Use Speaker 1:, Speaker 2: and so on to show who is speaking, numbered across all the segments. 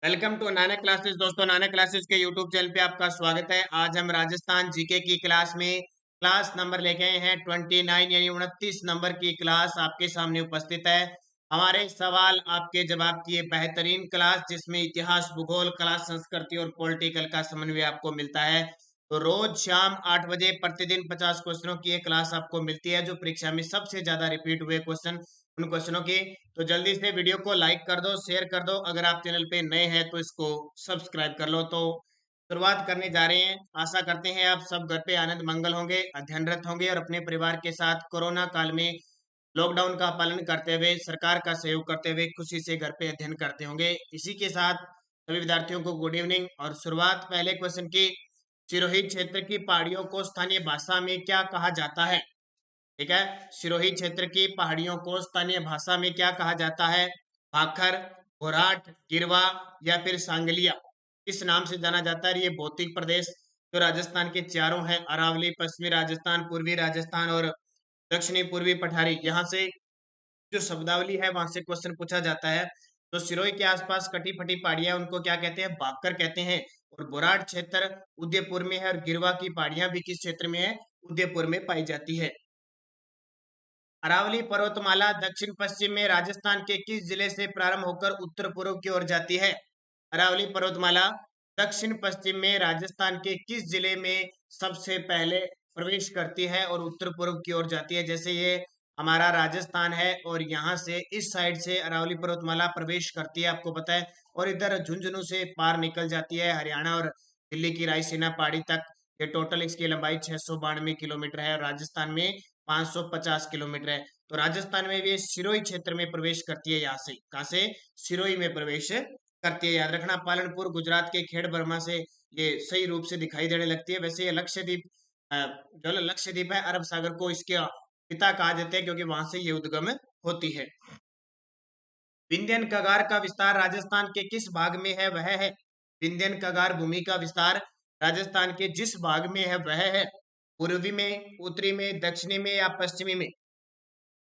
Speaker 1: Welcome to Nana classes. दोस्तों, नाना classes के YouTube channel पे आपका स्वागत है। आज हम राजस्थान जीके की क्लास में क्लास नंबर लेके आए हैं 29 यानी 29 नंबर की क्लास आपके सामने उपस्थित है। हमारे सवाल आपके जवाब की ये बेहतरीन क्लास जिसमें इतिहास, भूगोल, कला, संस्कृति और पॉलिटिकल का समन्वय आपको मिलता है। तो रोज शाम 8 बजे प्रतिदिन 50 क्वेश्चनों की ये क्लास आपको मिलती है, जो परीक्षा में सबसे ज्यादा रिपीट हुए क्वेश्चन उन क्वेश्चनों की। तो जल्दी से वीडियो को लाइक कर दो, शेयर कर दो। अगर आप चैनल पे नए हैं तो इसको सब्सक्राइब कर लो। तो शुरुआत करने जा रहे हैं। आशा करते हैं आप सब घर पे आनंद मंगल होंगे, अध्ययनरत होंगे और अपने परिवार के साथ कोरोना काल में लॉकडाउन का पालन करते हुए, सरकार का सहयोग करते हुए खुशी से घर पे अध्ययन करते होंगे। इसी के साथ सभी विद्यार्थियों को गुड इवनिंग। और शुरुआत पहले क्वेश्चन की। सिरोही क्षेत्र की पहाड़ियों को स्थानीय भाषा में क्या कहा जाता है? ठीक है, सिरोही क्षेत्र की पहाड़ियों को स्थानीय भाषा में क्या कहा जाता है? भाखर, घोराट, गिरवा या फिर सांगलिया, इस नाम से जाना जाता है। ये भौतिक प्रदेश जो राजस्थान के चारों हैं, अरावली, पश्चिमी राजस्थान, पूर्वी राजस्थान और दक्षिणी पूर्वी पठारी, यहाँ से जो शब्दावली है वहां से क्वेश्चन पूछा जाता है। तो सिरोही के आसपास कटी फटी पहाड़ियां, उनको क्या कहते हैं? भाकर कहते हैं। और बोराट क्षेत्र उदयपुर में है और गिरवा की पहाड़ियां भी किस क्षेत्र में है? उदयपुर में पाई जाती है। अरावली पर्वतमाला दक्षिण पश्चिम में राजस्थान के किस जिले से प्रारंभ होकर उत्तर पूर्व की ओर जाती है? अरावली पर्वतमाला दक्षिण पश्चिम में राजस्थान के किस जिले में सबसे पहले प्रवेश करती है और उत्तर पूर्व की ओर जाती है? जैसे ये हमारा राजस्थान है और यहाँ से इस साइड से अरावली पर्वतमाला प्रवेश करती है, आपको पता है। और इधर झुंझुनू से पार निकल जाती है हरियाणा और दिल्ली की रायसीना पहाड़ी तक। ये टोटल इसकी लंबाई 692 किलोमीटर है और राजस्थान में 550 किलोमीटर है। तो राजस्थान में भी सिरोही क्षेत्र में प्रवेश करती है। यहाँ से कहाँ से? सिरोही में प्रवेश करती है। याद रखना, पालनपुर गुजरात के खेड़ बर्मा से ये सही रूप से दिखाई देने लगती है। वैसे ये लक्षद्वीप जो लक्षद्वीप है, अरब सागर को इसके पिता कहा जाता है क्योंकि वहां से ये उद्गम होती है। विंध्यन कगार का विस्तार राजस्थान के किस भाग में है? वह है विंध्यन कगार भूमि का विस्तार राजस्थान के जिस भाग में है वह है पूर्वी में, उत्तरी में, दक्षिणी में या पश्चिमी में?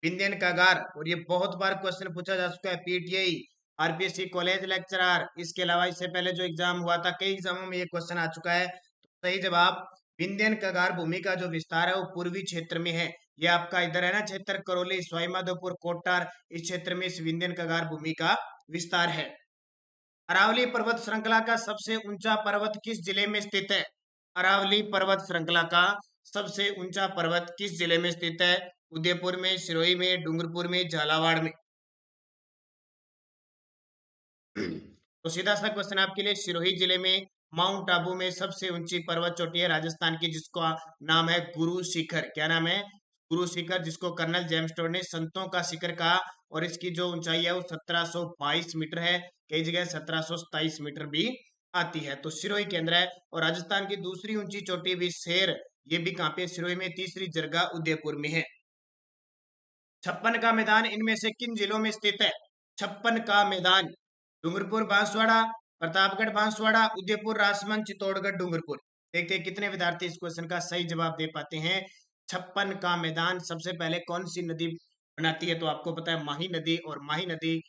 Speaker 1: विंध्यन कगार। और ये बहुत बार क्वेश्चन पूछा जा चुका है, पीटीआई, आरपीएससी कॉलेज लेक्चरर, इसके अलावा इससे पहले जो एग्जाम हुआ था कई एग्जामों में ये क्वेश्चन आ चुका है। तो सही जवाब विंध्यन कगार भूमि का जो विस्तार है वो पूर्वी क्षेत्र में है। ये आपका इधर है ना क्षेत्र, करौली, सवाईमाधोपुर, कोटार, इस क्षेत्र में इस विंध्यन कगार भूमि का विस्तार है। अरावली पर्वत श्रृंखला का सबसे ऊंचा पर्वत किस जिले में स्थित है? अरावली पर्वत श्रृंखला का सबसे ऊंचा पर्वत किस जिले में स्थित है? उदयपुर में, सिरोही में, डूंगरपुर में, झालावाड़ में? तो सीधा सा क्वेश्चन आपके लिए, सिरोही जिले में माउंट आबू में सबसे ऊंची पर्वत चोटी है राजस्थान की, जिसका नाम है गुरु शिखर। क्या नाम है? गुरु शिखर, जिसको कर्नल जेम्स टोड ने संतों का शिखर कहा। और इसकी जो ऊंचाई है वो 1722 मीटर है, कई जगह 1727 मीटर भी आती है। तो सिरोही के अंदर है। और राजस्थान की दूसरी ऊंची चोटी भी शेर, ये भी कहाँ पे? सिरोही में। तीसरी जरगा उदयपुर में है। छप्पन का मैदान इनमें से किन जिलों में स्थित है? छप्पन का मैदान डूंगरपुर, बांसवाड़ा, प्रतापगढ़, बांसवाड़ा, उदयपुर, राजसमंद, चित्तौड़गढ़, डूंगरपुर। देखते हैं कितने विद्यार्थी इस क्वेश्चन का सही जवाब दे पाते हैं। छप्पन का मैदान सबसे पहले कौन सी नदी बनाती है? तो आपको पता है माही नदी। और माही नदी,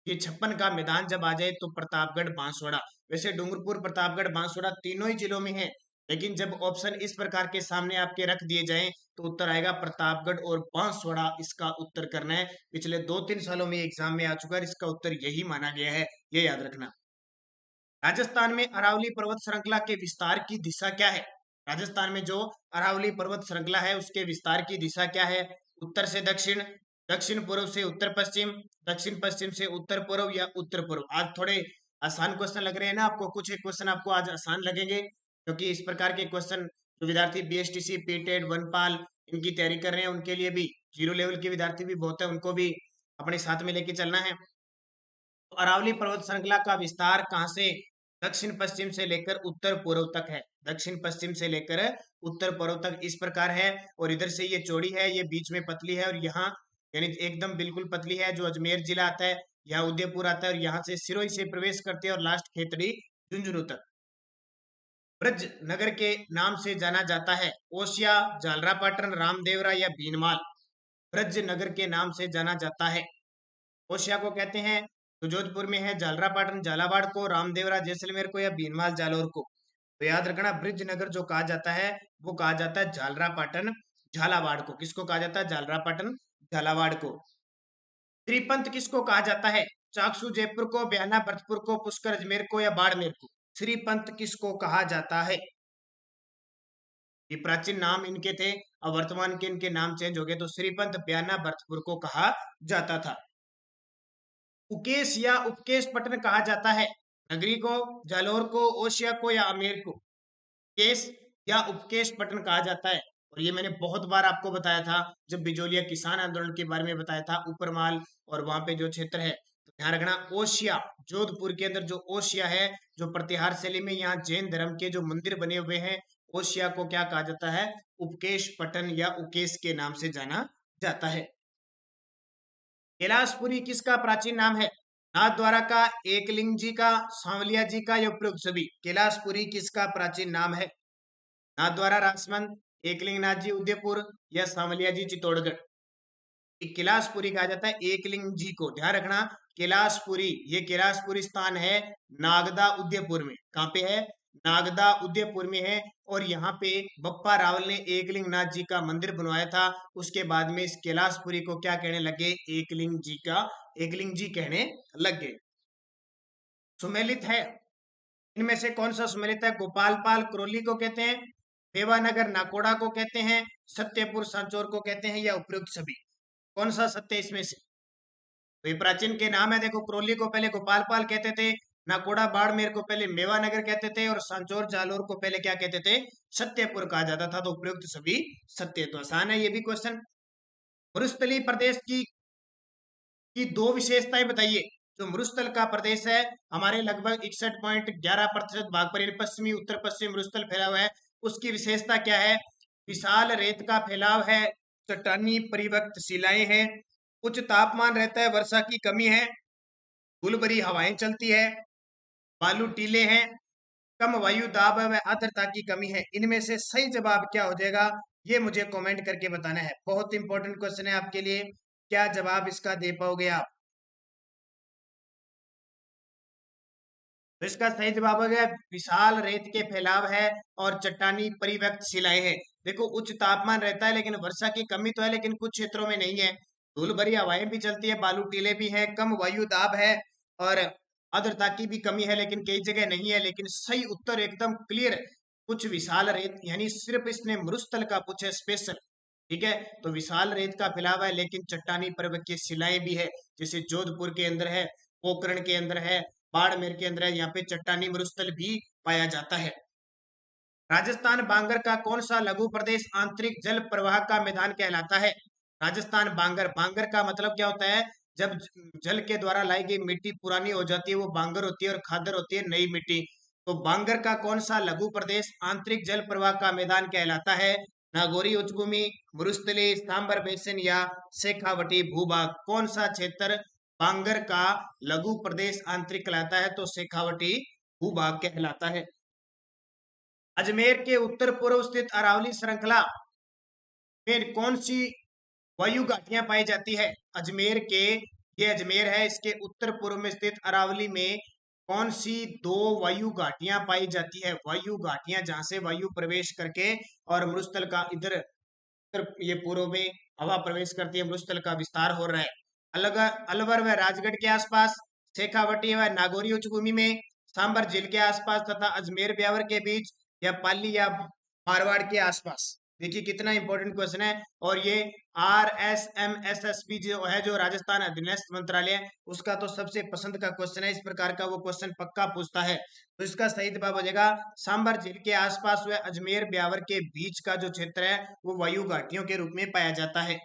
Speaker 1: ये छप्पन का मैदान जब आ जाए तो प्रतापगढ़, बांसवाड़ा। वैसे डूंगरपुर, प्रतापगढ़, बांसवाड़ा तीनों ही जिलों में है, लेकिन जब ऑप्शन इस प्रकार के सामने आपके रख दिए जाएं तो उत्तर आएगा प्रतापगढ़ और बांसवाड़ा। इसका उत्तर करना है। पिछले 2-3 सालों में एग्जाम में आ चुका है, इसका उत्तर यही माना गया है, ये याद रखना। राजस्थान में अरावली पर्वत श्रृंखला के विस्तार की दिशा क्या है? राजस्थान में जो अरावली पर्वत श्रृंखला है उसके विस्तार की दिशा क्या है? उत्तर से दक्षिण, दक्षिण पूर्व से उत्तर पश्चिम, दक्षिण पश्चिम से उत्तर पूर्व या उत्तर पूर्व? आज थोड़े आसान क्वेश्चन लग रहे हैं ना आपको, कुछ एक क्वेश्चन आपको आज आसान लगेंगे क्योंकि इस प्रकार के क्वेश्चन जो विद्यार्थी बीएसटीसी, पीटेट, वनपाल इनकी तैयारी कर रहे हैं उनके लिए भी, जीरो लेवल के विद्यार्थी भी बहुत है, उनको भी अपने साथ में लेके चलना है। तो अरावली पर्वत श्रृंखला का विस्तार कहाँ से दक्षिण पश्चिम से लेकर उत्तर पूर्व तक है? दक्षिण पश्चिम से लेकर उत्तर पूर्व तक इस प्रकार है। और इधर से ये चौड़ी है, ये बीच में पतली है, और यहाँ यानी एकदम बिल्कुल पतली है जो अजमेर जिला आता है, यहाँ उदयपुर आता है, और यहाँ से सिरोही से प्रवेश करते हैं और लास्ट खेतड़ी, झुंझुनू तक। ब्रज नगर के नाम से जाना जाता है ओसिया, झालरापाटन, रामदेवरा या भीनमाल? ब्रज नगर के नाम से जाना जाता है, ओसिया को कहते हैं, तो जोधपुर में है झालरापाटन झालावाड़ को, रामदेवरा जैसलमेर को, या भीनमाल जालौर को। तो याद रखना ब्रिजनगर जो कहा जाता है वो कहा जाता है झालरापाटन झालावाड़ को। किसको कहा जाता है? झालरापाटन झालावाड़ को। श्रीपंत किसको कहा जाता है? चाकसू जयपुर को, बयाना भरतपुर को, पुष्कर अजमेर को, या बाड़मेर को। श्रीपंत किसको कहा जाता है? ये प्राचीन नाम इनके थे, अब वर्तमान के इनके नाम चेंज हो गए। तो श्रीपंत बयाना भरतपुर को कहा जाता था। उकेश या उपकेश पटन कहा जाता है नगरी को, जालौर को, ओशिया को, या आमेर को। केस या उपकेश पटन कहा जाता है। और ये मैंने बहुत बार आपको बताया था जब बिजोलिया किसान आंदोलन के बारे में बताया था, ऊपरमाल और वहां पे जो क्षेत्र है। तो ध्यान रखना ओशिया, जोधपुर के अंदर जो ओशिया है, जो प्रतिहार शैली में यहाँ जैन धर्म के जो मंदिर बने हुए हैं, ओशिया को क्या कहा जाता है? उपकेश पटन या उकेश के नाम से जाना जाता है। कैलाशपुरी किसका प्राचीन नाम है? नाथ द्वारा का, एकलिंग जी का, सांवलिया जी का, या उपरोक्त सभी। कैलाशपुरी किसका प्राचीन नाम है? नाथ द्वारा राजमंद, एकलिंगनाथ जी उदयपुर, या सांवलिया जी चित्तौड़गढ़। कैलाशपुरी कहा जाता है एकलिंग जी को। ध्यान रखना कैलाशपुरी, ये कैलाशपुरी स्थान है नागदा उदयपुर में। कहाँ पे है? नागदा उदयपुर में है। और यहाँ पे बप्पा रावल ने एकलिंगनाथ जी का मंदिर बनवाया था। उसके बाद में इस कैलाशपुरी को क्या कहने लगे? एकलिंग जी का, एकलिंग जी कहने लग गए। सुमेलित है, इनमें से कौन सा सुमेलित है? गोपालपाल क्रोली को कहते हैं, देवानगर नाकोड़ा को कहते हैं, सत्यपुर सांचौर को कहते हैं, या उपयुक्त सभी। कौन सा सत्य इसमें से? तो ये प्राचीन के नाम है। देखो क्रोली को पहले गोपालपाल कहते थे, नाकोड़ा बाड़मेर को पहले मेवानगर कहते थे, और सांचौर जालोर को पहले क्या कहते थे? सत्यपुर कहा जाता था। तो उपयुक्त सभी सत्य। तो आसान है ये भी क्वेश्चन। मरुस्थलीय प्रदेश की दो विशेषताएं बताइए। जो मरुस्थल का प्रदेश है हमारे लगभग 61.11% भाग पर पश्चिमी उत्तर पश्चिम मरुस्थल फैला हुआ है, उसकी विशेषता क्या है? विशाल रेत का फैलाव है, चट्टानी परिवक्त शिलाएं हैं, उच्च तापमान रहता है, वर्षा की कमी है, धूलभरी हवाएं चलती है, बालू टीले हैं, कम वायु दाब है, आर्द्रता की कमी है। इनमें से सही जवाब क्या हो जाएगा? ये मुझे कमेंट करके बताना है। बहुत इंपॉर्टेंट क्वेश्चन है आपके लिए। क्या जवाब इसका दे पाओगे आप? तो इसका सही जवाब हो गया विशाल रेत के फैलाव है और चट्टानी परिव्यक्त शिलाएं हैं। देखो उच्च तापमान रहता है लेकिन वर्षा की कमी तो है, लेकिन कुछ क्षेत्रों में नहीं है। धूल भरी हवाएं भी चलती है, बालू टीले भी हैं, कम वायु दाब है, और आर्द्रता की भी कमी है, लेकिन कई जगह नहीं है। लेकिन सही उत्तर एकदम क्लियर, कुछ विशाल रेत, यानी सिर्फ इसने मरुस्थल का पूछे स्पेशल। ठीक है, तो विशाल रेत का फैलाव है लेकिन चट्टानी पर्वत की शिलाएं भी है, जैसे जोधपुर के अंदर है, पोखरण के अंदर है, बाड़मेर के अंदर है, यहाँ पे चट्टानी मरुस्थल भी पाया जाता है। राजस्थान बांगर का कौन सा लघु प्रदेश आंतरिक जल प्रवाह का मैदान कहलाता है? राजस्थान बांगर, बांगर का मतलब क्या होता है? जब जल के द्वारा लाई गई मिट्टी पुरानी हो जाती है वो बांगर होती है, और खादर होती है नई मिट्टी। तो बांगर का कौन सा लघु प्रदेश आंतरिक जल प्रवाह का मैदान कहलाता है? नागौरी उच्चभूमि, मरुस्थली, सांबर बेसिन, या शेखावटी भूभाग। कौन सा क्षेत्र बांगर का लघु प्रदेश आंतरिक कहलाता है? तो शेखावटी भूभाग कहलाता है। अजमेर के उत्तर पूर्व स्थित अरावली श्रृंखला में कौन सी वायु घाटियां पाई जाती है? अजमेर के, ये अजमेर है, इसके उत्तर पूर्व में स्थित अरावली में कौन सी दो वायु घाटियां पाई जाती है? वायु घाटियां जहां से वायु प्रवेश करके और मरुस्थल का इधर ये पूर्व में हवा प्रवेश करती है, मरुस्थल का विस्तार हो रहा है। अलग अलवर व राजगढ़ के आसपास, शेखावटी व नागौरी उच्चभूमि में, सांबर झील के आसपास, तथा अजमेर ब्यावर के बीच, या पाली या मारवाड़ के आसपास। देखिए कितना इंपॉर्टेंट क्वेश्चन है। और ये RSMSSB जो है, जो राजस्थान अधीनस्थ मंत्रालय है, उसका तो सबसे पसंद का क्वेश्चन है। इस प्रकार का वो क्वेश्चन पक्का पूछता है। तो इसका सही जवाब हो जाएगा सांबर झील के आसपास व अजमेर ब्यावर के बीच का जो क्षेत्र है वो वायु घाटियों के रूप में पाया जाता है।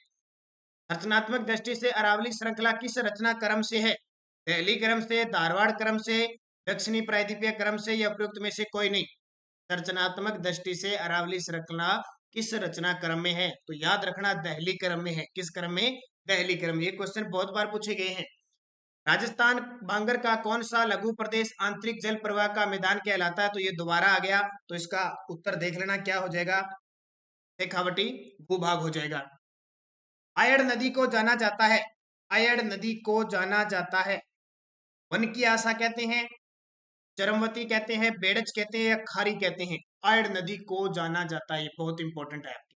Speaker 1: रचनात्मक दृष्टि से अरावली श्रृंखला किस रचना क्रम से है? दिल्ली क्रम से, धारवाड़ क्रम से, दक्षिणी प्रायद्वीपीय क्रम से, या उपयुक्त में से कोई नहीं। रचनात्मक दृष्टि से अरावली श्रृंखला किस रचना क्रम में है? तो याद रखना दहली क्रम में है। किस क्रम में? दहली क्रम। ये क्वेश्चन बहुत बार पूछे गए हैं। राजस्थान बांगर का कौन सा लघु प्रदेश आंतरिक जल प्रवाह का मैदान कहलाता है? तो ये दोबारा आ गया, तो इसका उत्तर देख लेना क्या हो जाएगा? शेखावटी भूभाग हो जाएगा। आयड़ नदी को जाना जाता है, आयड़ नदी को जाना जाता है वन की आशा कहते हैं, चरमवती कहते हैं, बेड़च कहते हैं या खारी कहते हैं? आयड़ नदी को जाना जाता है, ये बहुत इंपॉर्टेंट है आपकी।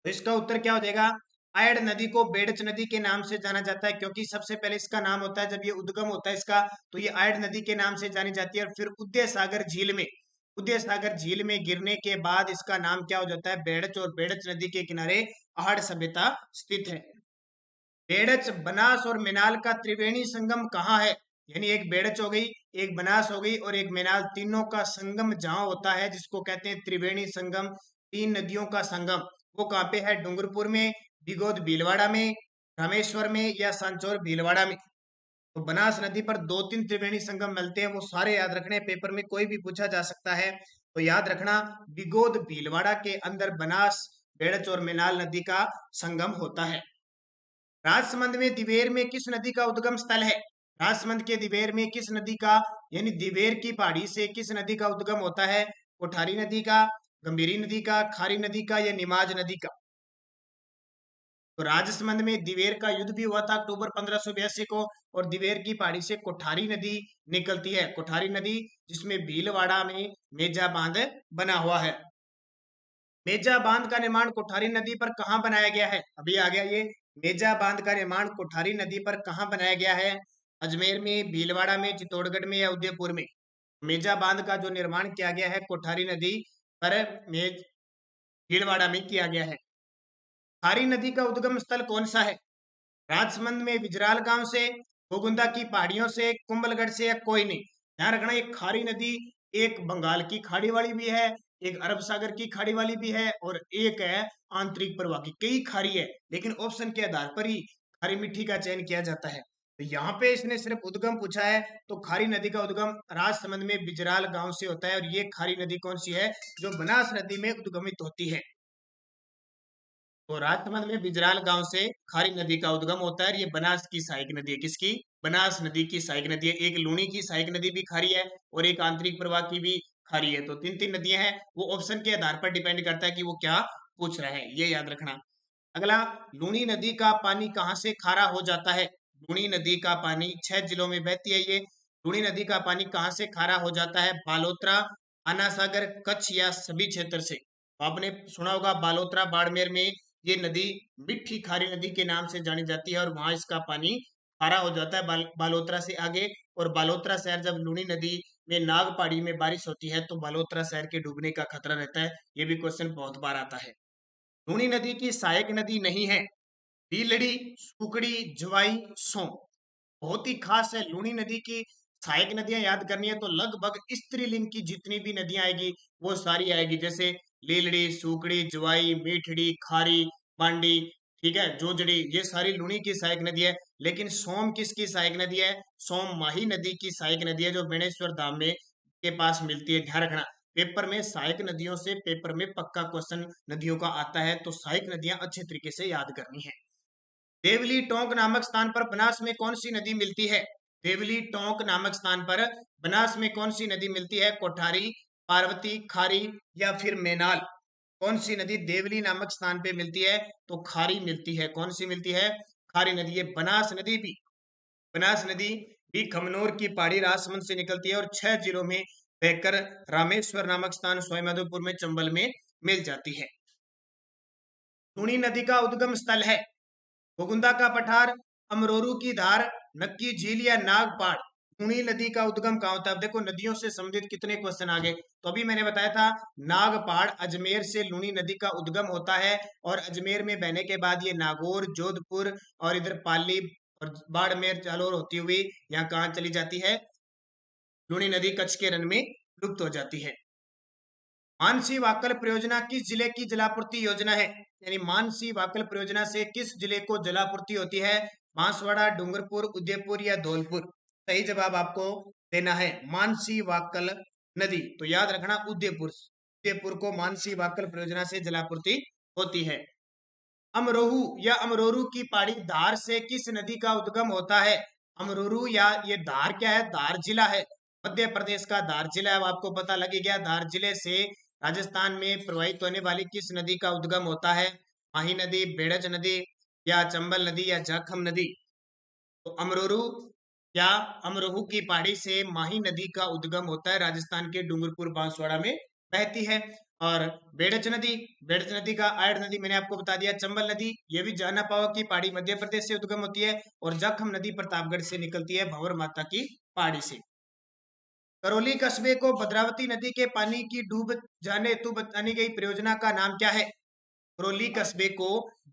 Speaker 1: तो इसका उत्तर क्या हो जाएगा? आयड़ नदी को बेड़च नदी के नाम से जाना जाता है, क्योंकि सबसे पहले इसका नाम होता है जब ये उद्गम होता है इसका, तो ये आयड़ नदी के नाम से जानी जाती है। और फिर उदय सागर झील में गिरने के बाद इसका नाम क्या हो जाता है? बेड़च। और बेड़च नदी के किनारे आहड़ सभ्यता स्थित है। बेड़च, बनास और मेनाल का त्रिवेणी संगम कहाँ है? यानी एक बेड़च हो गई, एक बनास हो गई और एक मेनाल, तीनों का संगम जहां होता है जिसको कहते हैं त्रिवेणी संगम, तीन नदियों का संगम, वो कहाँ पे है? डूंगरपुर में, बिगोद भीलवाड़ा में, रामेश्वर में या सांचौर भीलवाड़ा में? तो बनास नदी पर दो तीन त्रिवेणी संगम मिलते हैं, वो सारे याद रखने, पेपर में कोई भी पूछा जा सकता है। तो याद रखना, बिगोद भीलवाड़ा के अंदर बनास, बेड़च और मेनाल नदी का संगम होता है। राजसमंद में दिवेर में किस नदी का उद्गम स्थल है? राजसमंद के दिवेर में किस नदी का, यानी दिवेर की पहाड़ी से किस नदी का उद्गम होता है? कोठारी नदी का, गंभीरी नदी का, खारी नदी का या निमाज नदी का? तो राजसमंद में दिवेर का युद्ध भी हुआ था अक्टूबर 1582 को, और दिवेर की पहाड़ी से कोठारी नदी निकलती है, कोठारी नदी, जिसमें भीलवाड़ा में मेजा बांध बना हुआ है। मेजा बांध का निर्माण कोठारी नदी पर कहाँ बनाया गया है? अभी आ गया ये। मेजा बांध का निर्माण कोठारी नदी पर कहाँ बनाया गया है? अजमेर में, भीलवाड़ा में, चित्तौड़गढ़ में या उदयपुर में? मेजा बांध का जो निर्माण किया गया है कोठारी नदी पर, मेज भीलवाड़ा में किया गया है। खारी नदी का उद्गम स्थल कौन सा है? राजसमंद में बिजराल गांव से, गोगुंदा की पहाड़ियों से, कुंभलगढ़ से या कोई नहीं? ध्यान रखना, एक खारी नदी एक बंगाल की खाड़ी वाली भी है, एक अरब सागर की खाड़ी वाली भी है और एक है आंतरिक प्रवाह की। कई खारी है, लेकिन ऑप्शन के आधार पर ही खारी मिट्टी का चयन किया जाता है। तो यहाँ पे इसने सिर्फ उद्गम पूछा है, तो खारी नदी का उद्गम राजसमंद में बिजराल गांव से होता है। और ये खारी नदी कौन सी है? जो बनास नदी में उद्गमित होती है। तो राजसमंद में बिजराल गांव से खारी नदी का उद्गम होता है। ये बनास की सहायक नदी है। किसकी? बनास नदी की सहायक नदी है। एक लूनी की सहायक नदी भी खारी है और एक आंतरिक प्रवाह की भी खारी है। तो तीन तीन नदियां हैं, वो ऑप्शन के आधार पर डिपेंड करता है कि वो क्या पूछ रहा है, ये याद रखना। अगला, लूनी नदी का पानी कहाँ से खारा हो जाता है? लूनी नदी का पानी 6 जिलों में बहती है ये। लूनी नदी का पानी कहाँ से खारा हो जाता है? बालोतरा, आना सागर, कच्छ या सभी क्षेत्र से? तो आपने सुना होगा बालोतरा, बाड़मेर में ये नदी मिट्ठी खारी नदी के नाम से जानी जाती है और वहां इसका पानी खारा हो जाता है बालोतरा से आगे। और बालोतरा शहर, जब लूनी नदी में नाग पहाड़ी में बारिश होती है तो बालोतरा शहर के डूबने का खतरा रहता है। ये भी क्वेश्चन बहुत बार आता है। लूनी नदी की सहायक नदी नहीं है? भीलड़ी, सुकड़ी, जवाई, सों? बहुत ही खास है। लूनी नदी की सहायक नदियां याद करनी है तो लगभग स्त्रीलिंग की जितनी भी नदियां आएगी वो सारी आएगी, जैसे लीलड़ी, सुकड़ी, जवाई, मीठड़ी, खारी, बांडी, ठीक है, जोजड़ी, ये सारी लूनी की सहायक नदी है। लेकिन सोम किसकी सहायक नदी है? सोम माही नदी की सहायक नदी है, जो बेणेश्वर धाम में के पास मिलती है। ध्यान रखना, पेपर में सहायक नदियों से पेपर में पक्का क्वेश्चन नदियों का आता है, तो सहायक नदियां अच्छे तरीके से याद करनी है। देवली टोंक नामक स्थान पर बनास में कौन सी नदी मिलती है? देवली टोंक नामक स्थान पर बनास में कौन सी नदी मिलती है? कोठारी, पार्वती, खारी या फिर मेनाल? कौन सी नदी देवली नामक स्थान पे मिलती है? तो खारी मिलती है। कौन सी मिलती है? खारी नदी। ये बनास नदी भी खमनोर की पहाड़ी राजसमंद से निकलती है और 6 जिलों में बहकर रामेश्वर नामक स्थान सवाईमाधोपुर में, चंबल में मिल जाती है। टूणी नदी का उद्गम स्थल है गोगुंदा का पठार, अमरोरू की धार, नक्की झील या नागपाड़? टूणी नदी का उद्गम कहाँ होता है? अब देखो नदियों से संबंधित कितने क्वेश्चन आ गए। तो अभी मैंने बताया था नागपाड़, अजमेर से लूनी नदी का उद्गम होता है और अजमेर में बहने के बाद ये नागौर, जोधपुर और इधर पाली और बाड़मेर, जालोर होती हुई यहाँ कहाँ चली जाती है? लूनी नदी कच्छ के रण में लुप्त हो जाती है। मानसी वाकल परियोजना किस जिले की जलापूर्ति योजना है? यानी मानसी वाकल परियोजना से किस जिले को जलापूर्ति होती है? बांसवाड़ा, डूंगरपुर, उदयपुर या धौलपुर? सही जवाब आपको देना है मानसी वाकल नदी। तो याद रखना उदयपुर को मानसी वाकल परियोजना से जलापूर्ति होती है। अमरोहू या अमरोरू की पहाड़ी धार से किस नदी का उद्गम होता है? अमरोरू या ये धार क्या है? धार जिला है। मध्य प्रदेश का धार जिला है, अब आपको पता लग ही गया। धार जिले से राजस्थान में प्रवाहित होने वाली किस नदी का उद्गम होता है? माही नदी, बेड़ज नदी या चंबल नदी या जाखम नदी? तो अमरोरू या अमरोहू की पहाड़ी से माही नदी का उद्गम होता है, राजस्थान के डूंगरपुर बांसवाड़ा में बहती है। और बेड़च नदी का आयड़ नदी मैंने आपको बता दिया। चंबल नदी ये भी जाना पावा की पहाड़ी मध्य प्रदेश से उद्गम होती है। और जाखम नदी प्रतापगढ़ से निकलती है, भंवर माता की पहाड़ी से। करौली कस्बे को भद्रावती नदी के पानी की डूब जाने हेतु बनाई गई परियोजना का नाम क्या है? करौली कस्बे को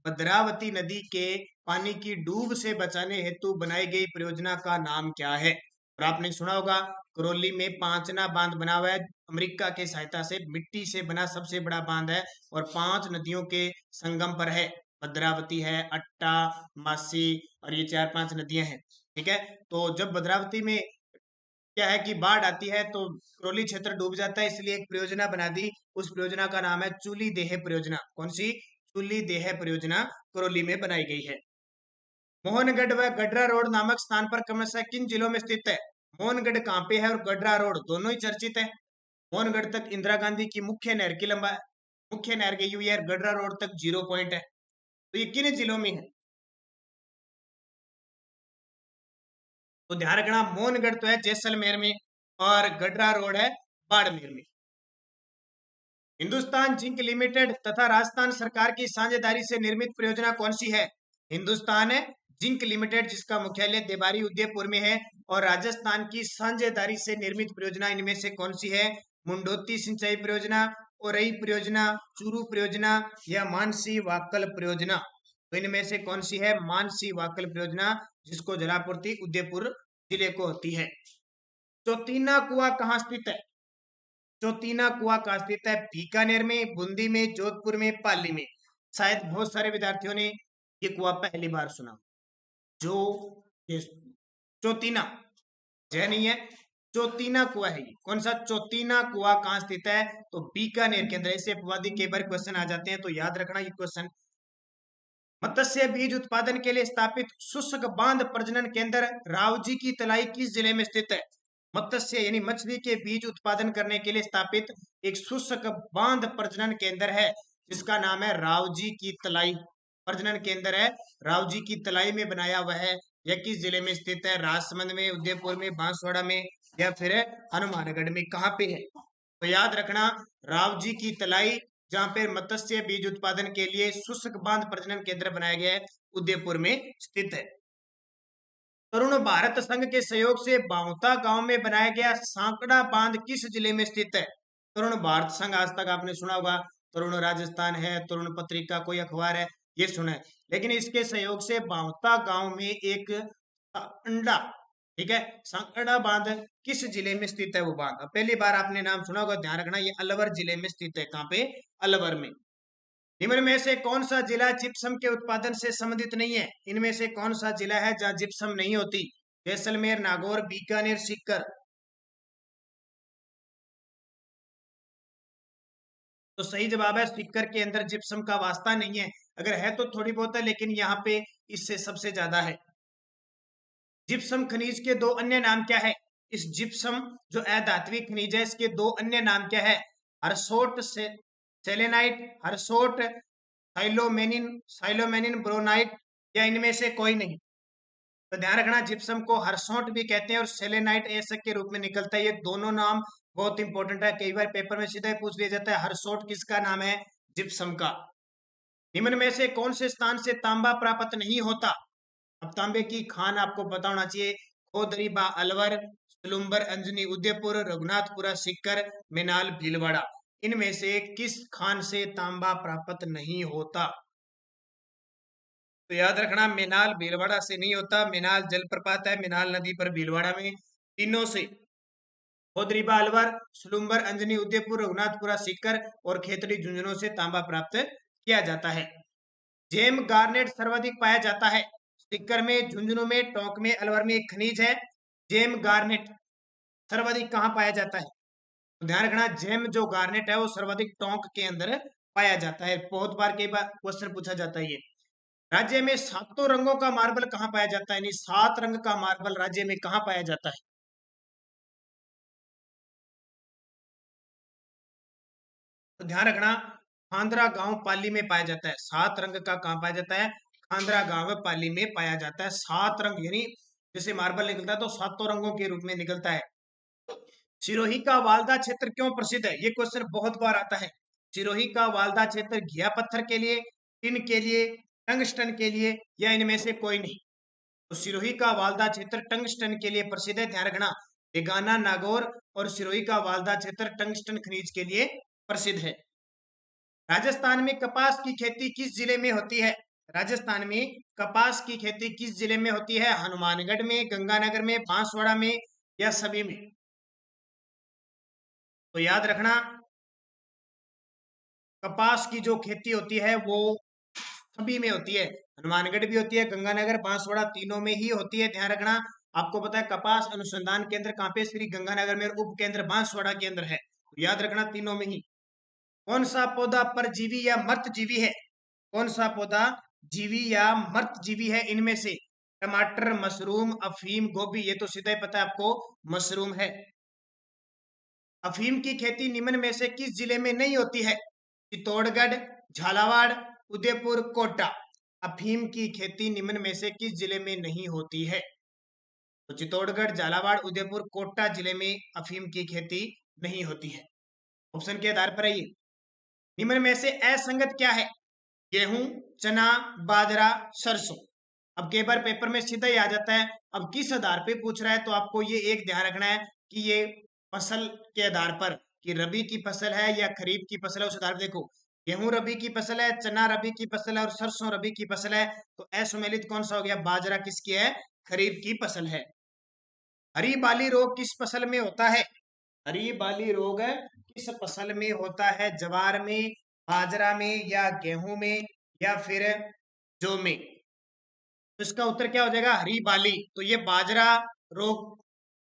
Speaker 1: भद्रावती नदी के पानी की डूब से बचाने हेतु बनाई गई परियोजना का नाम क्या है? और आपने सुना होगा करौली में पांचना बांध बना हुआ है, अमेरिका के सहायता से मिट्टी से बना सबसे बड़ा बांध है और 5 नदियों के संगम पर है। भद्रावती है, अट्टा, मासी और ये 4-5 नदियां हैं। ठीक है, तो जब भद्रावती में क्या है कि बाढ़ आती है तो करौली क्षेत्र डूब जाता है, इसलिए एक परियोजना बना दी। उस परियोजना का नाम है चूली देह परियोजना। कौन सी? चूली देह परियोजना करौली में बनाई गई है। मोहनगढ़ व गडरा रोड नामक स्थान पर क्रमशः किन जिलों में स्थित है? मोहनगढ़ कहाँ पे है और गडरा रोड दोनों ही चर्चित है। मोहनगढ़ तक इंदिरा गांधी की मुख्य नहर की लंबाई, मुख्य नहर गई हुई है। गडरा रोड तक 0 पॉइंट है। तो ये किन जिलों में है? तो ध्यान रखना, मोहनगढ़ तो है जैसलमेर में और गडरा रोड है बाड़मेर में। हिंदुस्तान जिंक लिमिटेड तथा राजस्थान सरकार की साझेदारी से निर्मित परियोजना कौन सी है? हिंदुस्तान है जिंक लिमिटेड जिसका मुख्यालय देवारी उदयपुर में है और राजस्थान की साझेदारी से निर्मित परियोजना इनमें से कौन सी है? मुंडोती सिंचाई परियोजना, ओरई परियोजना, चूरू परियोजना या मानसी वाकल परियोजना? तो इनमें से कौन सी है? मानसी वाकल परियोजना, जिसको जलापूर्ति उदयपुर जिले को होती है। चौतीना कुआं कहाँ स्थित है? चौतीना कुआं कहाँ स्थित है? बीकानेर में, बूंदी में, जोधपुर में, पाली में? शायद बहुत सारे विद्यार्थियों ने ये कुआं पहली बार सुना। जो ये चौतीना, जय नहीं है, चौतीना कुआं है ये। कौन सा? चौतीना कुआं कहाँ स्थित है? तो बीकानेर के अंदर। ऐसे अपवादी कई बार क्वेश्चन आ जाते हैं, तो याद रखना ये क्वेश्चन। मत्स्य बीज उत्पादन के लिए स्थापित शुष्क बांध प्रजनन केंद्र रावजी की तलाई किस जिले में स्थित है? मत्स्य यानी मछली के बीज उत्पादन करने के लिए स्थापित एक शुष्क बांध प्रजनन केंद्र है जिसका नाम है रावजी की तलाई। प्रजनन केंद्र है रावजी की तलाई में बनाया हुआ है। यह किस जिले में स्थित है? राजसमंद में, उदयपुर में, बांसवाड़ा में या फिर हनुमानगढ़ में? कहाँ पे है? तो याद रखना, रावजी की तलाई, जहां पे मत्स्य बीज उत्पादन के लिए शुष्क बांध प्रजनन केंद्र बनाया गया है, उदयपुर में स्थित है। तरुण भारत संघ के सहयोग से बाहुता गांव में बनाया गया सांकड़ा बांध किस जिले में स्थित है? तरुण भारत संघ आज तक आपने सुना होगा, तरुण राजस्थान है, तरुण पत्रिका कोई अखबार है, ये सुना है। लेकिन इसके सहयोग से बाहुता गांव में एक सांकड़ा, ठीक है, सांकड़ा बांध किस जिले में स्थित है? वो बांध पहली बार आपने नाम सुना होगा, ध्यान रखना, ये अलवर जिले में स्थित है। कहाँ पे? अलवर में। निम्न में से कौन सा जिला जिप्सम के उत्पादन से संबंधित नहीं है? इनमें से कौन सा जिला है जहां जिप्सम नहीं होती? जैसलमेर, नागौर, बीकानेर, सीकर? तो सही जवाब है सीकर के अंदर जिप्सम का वास्ता नहीं है। अगर है तो थोड़ी बहुत है, लेकिन यहाँ पे इससे सबसे ज्यादा है। जिप्सम खनिज के दो अन्य नाम क्या है? इस जिप्सम जो अधात्विक खनिज है, इसके दो अन्य नाम क्या है? हरसोट से सेलेनाइट, हरसोट साइलोमेनिन, साइलोमेनिन ब्रोनाइट या इनमें से कोई नहीं? तो ध्यान रखना, जिप्सम को हरसोट भी कहते हैं और सेलेनाइट ऐसे के रूप में निकलता है। ये दोनों नाम बहुत इंपॉर्टेंट है, कई बार पेपर में सीधा ही पूछ लिया जाता है। हरसोट किसका नाम है? जिप्सम का। निम्न में से कौन से स्थान से तांबा प्राप्त नहीं होता? अब तांबे की खान आपको पता होना चाहिए। खोदरीबा अलवर, सलुम्बर अंजनी उदयपुर, रघुनाथपुरा सीकर, मेनाल भीलवाड़ा? इनमें से किस खान से तांबा प्राप्त नहीं होता? तो याद रखना, मेनाल भीलवाड़ा से नहीं होता। मेनाल जलप्रपात है मेनाल नदी पर भीलवाड़ा में। तीनों से, खोदरीबा अलवर, सलुम्बर अंजनी उदयपुर, रघुनाथपुरा सीकर और खेतड़ी झुंझुनू से तांबा प्राप्त किया जाता है। जेम गार्नेट सर्वाधिक पाया जाता है सीकर में, झुंझुनू में, टोंक में, अलवर में। एक खनिज है जेम गार्नेट, सर्वाधिक कहाँ पाया जाता है? तो ध्यान रखना, जेम जो गार्नेट है वो सर्वाधिक टोंक के अंदर पाया जाता है। बहुत बार कई बार क्वेश्चन पूछा जाता है ये। राज्य में सातों रंगों का मार्बल कहाँ पाया जाता है? यानी 7 रंग का मार्बल राज्य में कहाँ पाया जाता है? ध्यान रखना, खांदरा गांव पाली में पाया जाता है। 7 रंग का कहाँ पाया जाता है? खांदरा गांव पाली में पाया जाता है। 7 रंग यानी जैसे मार्बल निकलता है तो 7 रंगों के रूप में निकलता है। सिरोही का वालदा क्षेत्र क्यों प्रसिद्ध है? ये क्वेश्चन बहुत बार आता है। सिरोही का वालदा क्षेत्र घिया पत्थर के लिए, टिन के लिए, टंगस्टन के लिए, या इनमें से कोई नहीं? तो सिरोही का वालदा क्षेत्र टंगस्टन के लिए प्रसिद्ध है। ध्यान रखना, डेगाना, नागौर और सिरोही का वालदा क्षेत्र टंगस्टन खनिज के लिए प्रसिद्ध है। राजस्थान में कपास की खेती किस जिले में होती है? राजस्थान में कपास की खेती किस जिले में होती है? हनुमानगढ़ में, गंगानगर में, बांसवाड़ा में, या सभी में? तो याद रखना, कपास की जो खेती होती है वो सभी में होती है। हनुमानगढ़ भी होती है, गंगानगर, बांसवाड़ा, तीनों में ही होती है। ध्यान रखना, आपको पता है कपास अनुसंधान केंद्र कहाँ पे? श्री गंगानगर में, उप केंद्र बांसवाड़ा के अंदर है। तो याद रखना, तीनों में ही। कौन सा पौधा परजीवी या मर्तजीवी है? कौन सा पौधा जीवी या मर्तजीवी है इनमें से? टमाटर, मशरूम, अफीम, गोभी। ये तो सीधा ही पता है आपको, मशरूम है। अफीम की खेती निम्न में से किस जिले में नहीं होती है? चित्तौड़गढ़, झालावाड़, उदयपुर, कोटा। अफीम की खेती निम्न में से किस जिले में नहीं होती है? तो चित्तौड़गढ़, झालावाड़, उदयपुर, कोटा जिले में अफीम की खेती नहीं होती है। ऑप्शन के आधार पर है ये। निम्न में से असंगत क्या है? गेहूं, चना, बाजरा, सरसों। अब कई बार पेपर में सीधा ही आ जाता है। अब किस आधार पे पूछ रहा है, तो आपको ये एक ध्यान रखना है कि ये फसल के आधार पर, कि रबी की फसल है या खरीफ की फसल है, उस आधार पर देखो। गेहूं रबी की फसल है, चना रबी की फसल है और सरसों रबी की फसल है। तो असुमेलित कौन सा हो गया? बाजरा किसकी है? खरीफ की फसल है। हरी बाली रोग किस फसल में होता है? हरी बाली रोग किस फसल में होता है? ज्वार में, बाजरा में, या गेहूं में, या फिर जौ में? तो इसका उत्तर क्या हो जाएगा? हरी बाली। तो ये बाजरा रोग,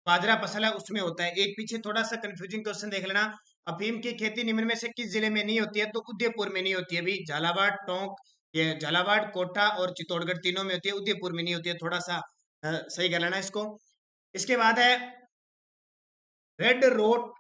Speaker 1: बाजरा फसल है उसमें होता है। एक पीछे थोड़ा सा कंफ्यूजिंग क्वेश्चन देख लेना। अफीम की खेती निम्न में से किस जिले में नहीं होती है? तो उदयपुर में नहीं होती है। अभी झालावाड़, टोंक, ये झालावाड़, कोटा और चित्तौड़गढ़ तीनों में होती है, उदयपुर में नहीं होती है। थोड़ा सा सही कर लेना इसको। इसके बाद है रेड रोट।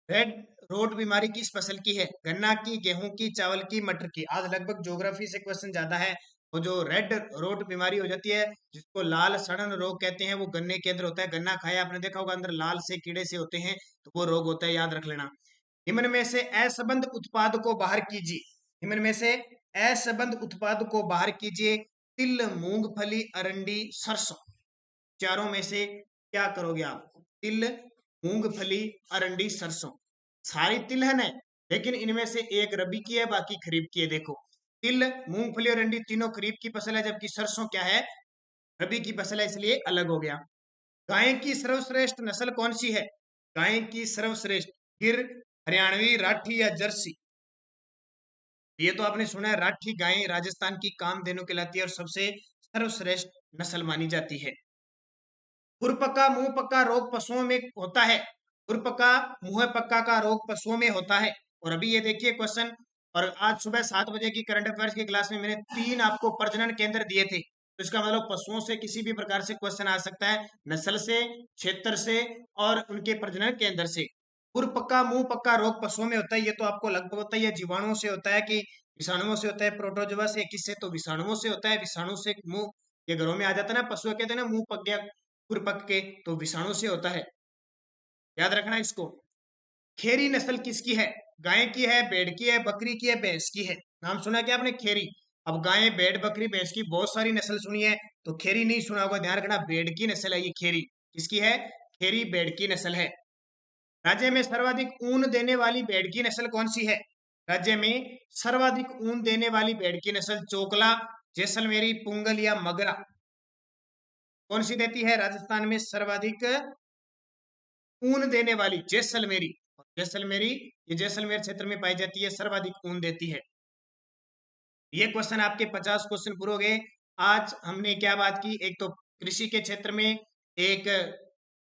Speaker 1: रेड रोट बीमारी किस फसल की है? गन्ना की, गेहूं की, चावल की, मटर की। आज लगभग ज्योग्राफी से क्वेश्चन ज्यादा है। वो जो रेड रोट बीमारी हो जाती है, जिसको लाल सड़न रोग कहते हैं, वो गन्ने के अंदर होता है। गन्ना खाया आपने, देखा होगा अंदर लाल से कीड़े से होते हैं, तो वो रोग होता है, याद रख लेना। निम्न में से असंबद्ध उत्पाद को बाहर कीजिए। निम्न में से असंबद्ध उत्पाद को बाहर कीजिए। तिल, मूंगफली, अरंडी, सरसों। चारों में से क्या करोगे आप? तिल, मूंगफली, अरंडी, सरसों। सारी तिल है ना, लेकिन इनमें से एक रबी की है, बाकी खरीफ की है। देखो, तिल, मूंगफली और अरंडी तीनों खरीफ की फसल है, जबकि सरसों क्या है? रबी की फसल है, इसलिए अलग हो गया। गाय की सर्वश्रेष्ठ नस्ल कौन सी है? गाय की सर्वश्रेष्ठ, गिर, हरियाणवी, राठी या जर्सी? ये तो आपने सुना है, राठी गाय राजस्थान की कामधेनु कहलाती है और सबसे सर्वश्रेष्ठ नस्ल मानी जाती है। खुरपका मुंह पक्का रोग पशुओं में होता है। खुरपका मुंह पक्का का रोग पशुओं में होता है। और अभी ये देखिए क्वेश्चन, और आज सुबह 7 बजे की करंट अफेयर्स की क्लास में मैंने 3 आपको प्रजनन केंद्र दिए थे। तो इसका मतलब पशुओं से किसी भी प्रकार से क्वेश्चन आ सकता है, नस्ल से, क्षेत्र से और उनके प्रजनन केंद्र से। खुरपका मुंह पक्का रोग पशुओं में होता है, ये तो आपको लगभग होता है। ये जीवाणुओं से होता है कि विषाणुओं से होता है? प्रोटोजोआ से, किससे? तो विषाणुओं से होता है। विषाणु से मुंह, ये घरों में आ जाता है ना, पशु कहते हैं ना मुंह पक गया, खुर पक के, तो विषाणु से होता है। याद रखना इसको। खेरी नस्ल किसकी है? गाय की है, भेड़ की है, बकरी की है, भैंस की है? नाम सुना क्या आपने? खेरी। अब गाय, भेड़, बकरी, भैंस की बहुत सारी नस्ल सुनी है, तो खेरी नहीं सुना होगा। ध्यान रखना, भेड़ की नस्ल है ये खेरी। किसकी है? खेरी भेड़ की नस्ल है। राज्य में सर्वाधिक ऊन देने वाली भेड़ की नस्ल कौन सी है? राज्य में सर्वाधिक ऊन देने वाली भेड़ की नस्ल चोकला, जैसलमेरी, पुंगल या मगरा? कौन सी देती है राजस्थान में सर्वाधिक ऊन देने वाली? जैसलमेरी। और जैसलमेरी, ये जैसलमेर क्षेत्र में पाई जाती है, सर्वाधिक ऊन देती है। ये क्वेश्चन आपके 50 क्वेश्चन पूरे हो गए। आज हमने क्या बात की? एक तो कृषि के क्षेत्र में, एक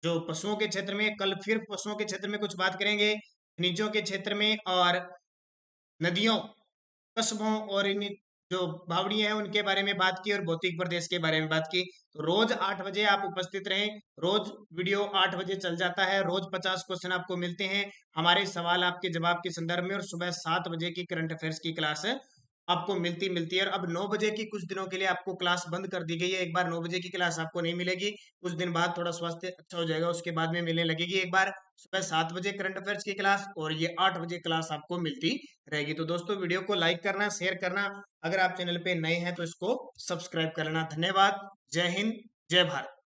Speaker 1: जो पशुओं के क्षेत्र में, कल फिर पशुओं के क्षेत्र में कुछ बात करेंगे, खनिजों के क्षेत्र में, और नदियों, कस्बों और इन जो भावड़ी है उनके बारे में बात की और भौतिक प्रदेश के बारे में बात की। तो रोज 8 बजे आप उपस्थित रहें। रोज वीडियो 8 बजे चल जाता है। रोज 50 क्वेश्चन आपको मिलते हैं हमारे सवाल आपके जवाब के संदर्भ में। और सुबह 7 बजे की करंट अफेयर्स की क्लास आपको मिलती मिलती है। और अब 9 बजे की कुछ दिनों के लिए आपको क्लास बंद कर दी गई है। एक बार 9 बजे की क्लास आपको नहीं मिलेगी, कुछ दिन बाद थोड़ा स्वास्थ्य अच्छा हो जाएगा उसके बाद में मिलने लगेगी। एक बार सुबह 7 बजे करंट अफेयर्स की क्लास और ये 8 बजे क्लास आपको मिलती रहेगी। तो दोस्तों वीडियो को लाइक करना, शेयर करना, अगर आप चैनल पे नए हैं तो इसको सब्सक्राइब कर लेना। धन्यवाद। जय हिंद, जय भारत।